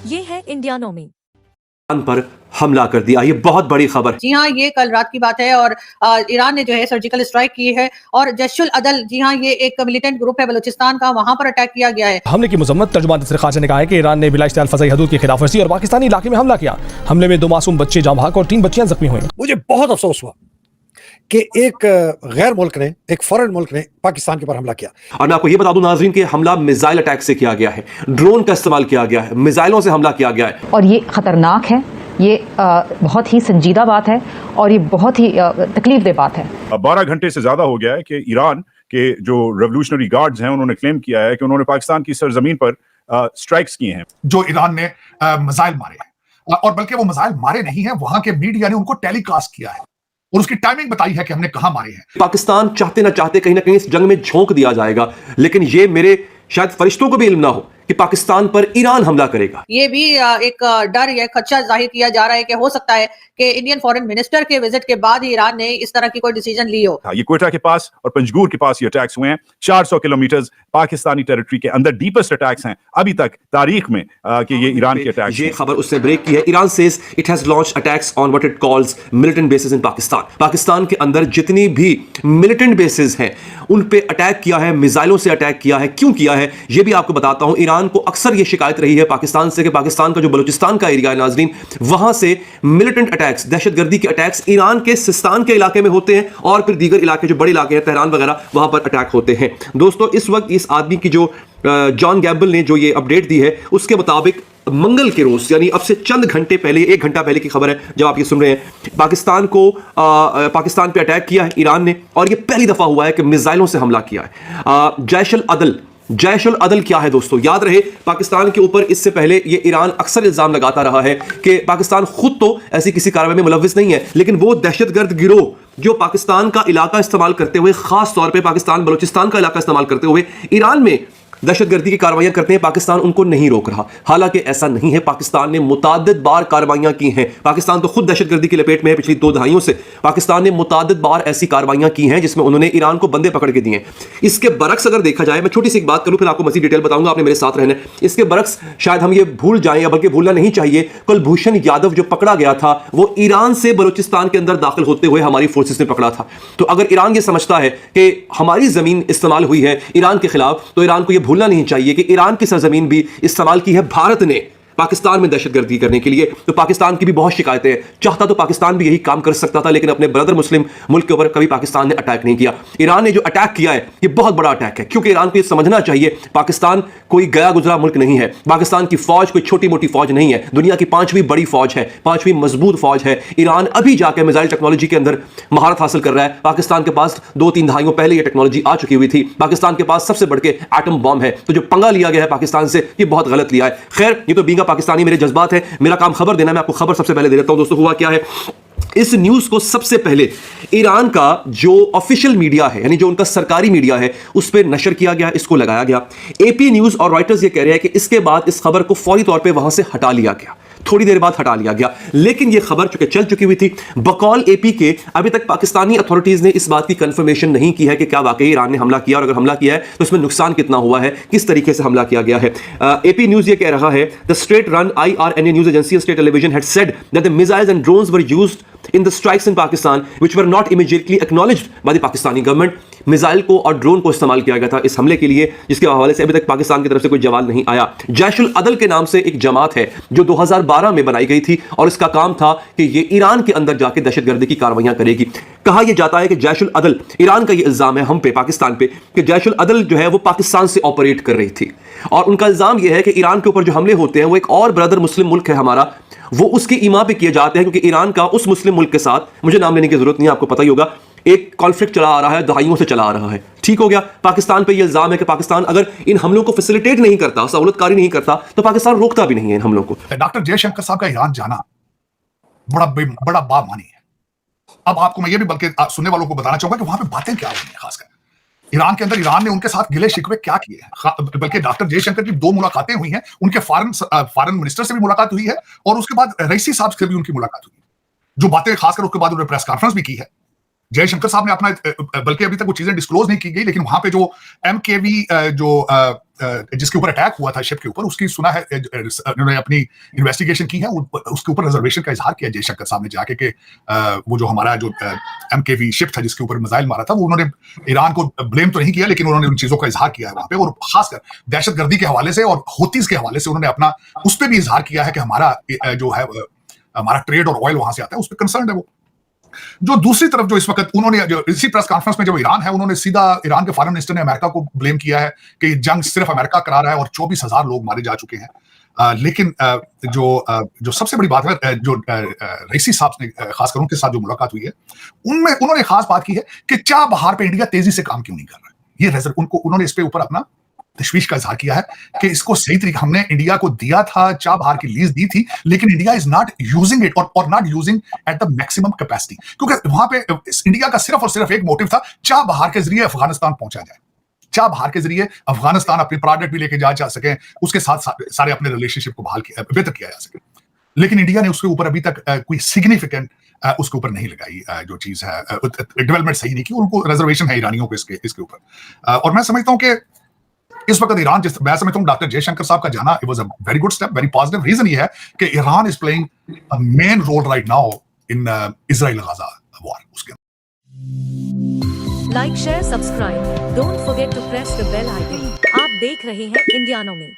ये है इंडिया नोमी पर हमला कर दिया। ये बहुत बड़ी खबर। जी हाँ, ये कल रात की बात है और ईरान ने जो है सर्जिकल स्ट्राइक की है और जैशुल अदल, जी हाँ, ये एक मिलिटेंट ग्रुप है बलूचिस्तान का, वहां पर अटैक किया गया है। हमले की मुजम्मत तर्जुमान तस्रीर खाचा ने कहा है कि ईरान ने बिला इश्तियाल फ़ज़ाई हदूद की खिलाफ वर्जी और पाकिस्तानी इलाके में हमला किया। हमले में 2 मासूम बच्चे जाँ बहक और 3 बच्चियां जख्मी हुई। मुझे बहुत अफसोस हुआ कि एक गैर मुल्क ने, एक फॉरेन मुल्क ने पाकिस्तान के ऊपर हमला किया। और मैं आपको ये बता दूं नाज़रीन कि हमला मिसाइल अटैक से किया गया है, ड्रोन का इस्तेमाल किया गया है, मिसाइलों से हमला किया गया है और ये खतरनाक है। ये बहुत ही संजीदा बात है और ये बहुत ही तकलीफदेह बात है। 12 घंटे से ज्यादा हो गया है कि ईरान के जो रेवोल्यूशनरी गार्ड्स हैं उन्होंने क्लेम किया है कि उन्होंने पाकिस्तान की सरजमीन पर स्ट्राइक्स किए हैं। जो ईरान ने मिसाइल मारे हैं और बल्कि वो मिसाइल मारे नहीं हैं, वहां के मीडिया ने उनको टेलीकास्ट किया है और उसकी टाइमिंग बताई है कि हमने कहां मारे हैं। पाकिस्तान चाहते ना चाहते कहीं ना कहीं इस जंग में झोंक दिया जाएगा, लेकिन ये मेरे शायद फरिश्तों को भी इल्म ना हो कि पाकिस्तान पर ईरान हमला करेगा। ये भी एक डर या खदशा जाहिर किया जा रहा है कि हो सकता है कि इंडियन फॉरेन मिनिस्टर के विजिट के बाद ही ईरान ने इस तरह की कोई डिसीजन ली हो। ये क्वेटा के पास और पंजगूर के पास ये अटैक्स हुए हैं। 400 किलोमीटर पाकिस्तानी टेरिटरी के अंदर डीपेस्ट अटैक्स हैं अभी तक तारीख में कि ये ईरान के अटैक्स। ये खबर उसने ब्रेक की है। Iran says it has launched attacks on what it calls militant bases in Pakistan. Pakistan के अंदर जितनी भी मिलिटेंट बेसेस हैं उन पे अटैक किया है, मिसाइलों से अटैक किया है। क्यों किया है ये भी आपको बताता हूं। ईरान को अक्सर ये शिकायत रही है पाकिस्तान से कि पाकिस्तान का जो बलूचिस्तान का एरिया है नाजरीन, वहां से मिलिटेंट अटैक्स, दहशतगर्दी के अटैक्स ईरान के सिस्तान के इलाके में होते हैं और फिर दीगर इलाके जो बड़े इलाके हैं तेहरान वगैरह, वहां पर अटैक होते हैं। दोस्तों इस वक्त इस आदमी की जो जॉन गैम्बल ने जो ये अपडेट दी है उसके मुताबिक मंगल के रोज यानी अब से चंद घंटे पहले, 1 घंटा पहले की खबर है जब आप ये सुन रहे हैं, पाकिस्तान पे अटैक किया है ईरान ने और ये पहली दफा हुआ है कि मिसाइलों से हमला किया है। जैश अल अदल क्या है दोस्तों? याद रहे पाकिस्तान के ऊपर इससे पहले ये ईरान अक्सर इल्जाम लगाता रहा है कि पाकिस्तान खुद तो ऐसी किसी कार्रवाई में मुलव्विस नहीं है, लेकिन वो दहशतगर्द गिरोह जो पाकिस्तान का इलाका इस्तेमाल करते हुए, खास तौर पे पाकिस्तान बलूचिस्तान का इलाका इस्तेमाल करते हुए ईरान में दहशतगर्दी की कार्रवाइयां करते हैं, पाकिस्तान उनको नहीं रोक रहा। हालांकि ऐसा नहीं है, पाकिस्तान ने मुताद्दिद बार कार्रवाइयां की हैं। पाकिस्तान तो खुद दहशतगर्दी की लपेट में है पिछली 2 दहाइयों से। पाकिस्तान ने मुताद्दिद बार ऐसी कार्रवाइयां की हैं जिसमें उन्होंने ईरान को बंदे पकड़ के दिए। इसके बरक्स अगर देखा जाए, मैं छोटी सी एक बात करूं फिर आपको मज़ीद डिटेल बताऊंगा, आपने मेरे साथ रहना है। इसके बरक्स शायद हम ये भूल जाएं या बल्कि भूलना नहीं चाहिए, कुलभूषण यादव जो पकड़ा गया था वो ईरान से बलूचिस्तान के अंदर दाखिल होते हुए हमारी फोर्सेस ने पकड़ा था। तो अगर ईरान ये समझता है कि हमारी जमीन इस्तेमाल हुई है ईरान के खिलाफ, तो ईरान को यह भूलना नहीं चाहिए कि ईरान की सरजमीन भी इस्तेमाल की है भारत ने पाकिस्तान में दहशतगर्दी करने के लिए। तो पाकिस्तान की भी बहुत शिकायतें हैं। चाहता तो पाकिस्तान भी यही काम कर सकता था, लेकिन अपने ब्रदर मुस्लिम मुल्क के ऊपर कभी पाकिस्तान ने अटैक नहीं किया। ईरान ने जो अटैक किया है ये बहुत बड़ा अटैक है, क्योंकि ईरान को ये समझना चाहिए पाकिस्तान कोई गया गुजरा मुल्क नहीं है। पाकिस्तान की फौज कोई छोटी मोटी फौज नहीं है, दुनिया की 5वीं बड़ी फौज है, 5वीं मजबूत फौज है। ईरान अभी जाकर मिसाइल टेक्नोलॉजी के अंदर महारत हासिल कर रहा है। पाकिस्तान के पास 2-3 दहाइयों पहले ये टेक्नोलॉजी आ चुकी हुई थी। पाकिस्तान के पास सबसे बढ़ के एटम बॉम्ब है। तो जो पंगा लिया गया है पाकिस्तान से, ये बहुत गलत लिया है। खैर, ये तो बींगा पाकिस्तानी मेरे जज्बात है, मेरा काम खबर देना। मैं आपको खबर सबसे पहले दे देता हूं दोस्तों। हुआ क्या है, इस न्यूज को सबसे पहले ईरान का जो ऑफिशियल मीडिया है, यानी जो उनका सरकारी मीडिया है, उस पर नशर किया गया, इसको लगाया गया। एपी न्यूज और रॉयटर्स ये कह रहे हैं कि इसके बाद इस खबर को फौरी तौर पे वहां से हटा लिया गया, थोड़ी देर बाद हटा लिया गया। लेकिन यह खबर चूंकि चल चुकी हुई थी, बकौल एपी के अभी तक पाकिस्तानी अथॉरिटीज ने इस बात की कंफर्मेशन नहीं की है कि क्या वाकई ईरान ने हमला किया, और अगर हमला किया है तो इसमें नुकसान कितना हुआ है, किस तरीके से हमला किया गया है। एपी न्यूज ये कह रहा है, the state run IRNA news agency state television had said that the missiles and drones were used in the strikes in Pakistan which were not immediately acknowledged by the Pakistani government। Missile को और drone को इस्तेमाल किया गया था इस हमले के लिए, जिसके हवाले से अभी तक पाकिस्तान की तरफ से कोई जवाब नहीं आया। जैशुल अदल के नाम से एक जमात है जो 2012 में बनाई गई थी और इसका काम था कि ये ईरान के अंदर जाके दहशतगर्दी की कार्रवाइयां करेगी। कहा यह जाता है कि जैशुल अदल, ईरान का ये इल्जाम है हम पे, पाकिस्तान पे, कि जैशुल अदल जो है वो पाकिस्तान से ऑपरेट कर रही थी और उनका इल्जाम यह है कि ईरान के ऊपर जो हमले होते हैं वो एक और ब्रदर मुस्लिम मुल्क है हमारा, वो उसकी ईमा पे किए जाते हैं, क्योंकि ईरान का उस मुस्लिम मुल्क के साथ, मुझे नाम लेने की जरूरत नहीं है, आपको पता ही होगा, एक कॉन्फ्लिक्ट चला आ रहा है, दहाइयों से चला आ रहा है। ठीक हो गया, पाकिस्तान पे ये इल्जाम है कि पाकिस्तान अगर इन हमलों को फैसिलिटेट नहीं करता, सहूलतकारी नहीं करता, तो पाकिस्तान रोकता भी नहीं है इन हमलों को। डॉक्टर जयशंकर साहब का ईरान जाना बड़ा बामानी है। अब आपको मैं ये भी बल्कि सुनने वालों को बताना चाहूंगा कि वहां पे बातें क्या हो रही हैं, खासकर ईरान के अंदर। ईरान ने उनके साथ गिले शिकवे क्या किए हैं, बल्कि डॉक्टर जयशंकर की 2 मुलाकातें हुई हैं, उनके फॉरेन मिनिस्टर से भी मुलाकात हुई है और उसके बाद रईसी साहब से भी उनकी मुलाकात हुई, जो बातें खासकर उसके बाद उन्होंने प्रेस कॉन्फ्रेंस भी की है। जयशंकर साहब ने अपना, बल्कि अभी तक वो चीजें डिस्क्लोज नहीं की गई, लेकिन वहां पे जो MKV जिसके ऊपर अटैक हुआ था शिप के ऊपर, उसकी सुना है उन्होंने अपनी इन्वेस्टिगेशन की है, उसके ऊपर रिजर्वेशन का इजहार किया जयशंकर साहब ने जाके कि वो जो हमारा जो MKV शिप था जिसके ऊपर मिसाइल मारा था, वो उन्होंने ईरान को ब्लेम तो नहीं किया, लेकिन उन्होंने उन चीजों का इजहार किया है वहां पे, और खासकर दहशतगर्दी के हवाले से और हूतीज के हवाले से उन्होंने अपना उस पर भी इजहार किया है कि हमारा जो है हमारा ट्रेड और ऑयल वहां से आता है, उस पर कंसर्न है वो। जो दूसरी तरफ जो इस वक्त उन्होंने जो इसी प्रेस कॉन्फ्रेंस में जब ईरान है, उन्होंने सीधा ईरान के फॉरेन मिनिस्टर ने अमेरिका को ब्लेम किया है कि जंग सिर्फ अमेरिका करा रहा है और 24,000 लोग मारे जा चुके हैं। लेकिन जो सबसे बड़ी बात है, जो रईसी साहब ने खासकर उनके साथ जो मुलाकात हुई है, उनमें उन्होंने खास बात की है कि चाबहार पे इंडिया तेजी से काम क्यों नहीं कर रहा है। ये उन्होंने इस पे ऊपर अपना तशवीश का इजहार किया है कि इसको सही तरीके, हमने इंडिया को दिया था, चाबहार की लीज दी थी, लेकिन India is not using it और not using at the maximum capacity, क्योंकि वहां पे इंडिया का सिर्फ और सिर्फ एक मोटिव था, चाबहार के जरिए अफगानिस्तान पहुंचा जाए, चाबहार के जरिए अफगानिस्तान अपनी प्रोडक्ट भी लेके जा सके, उसके साथ सारे अपने रिलेशनशिप को बेहतर किया जा सके। लेकिन इंडिया ने उसके ऊपर अभी तक कोई सिग्निफिकेंट उसके ऊपर नहीं लगाई, जो चीज है डेवलपमेंट सही नहीं की, उनको रिजर्वेशन है ईरानियों को इसके ऊपर। और मैं समझता हूं कि इस वक्त ईरान, मैं समझता हूं डॉक्टर जयशंकर साहब का जाना, it was a very good step, very positive. Reason ये है कि Iran is playing a main role right now in Israel Gaza war. उसके like, share, subscribe, don't forget to press the bell icon. आप देख रहे हैं इंडियानो में।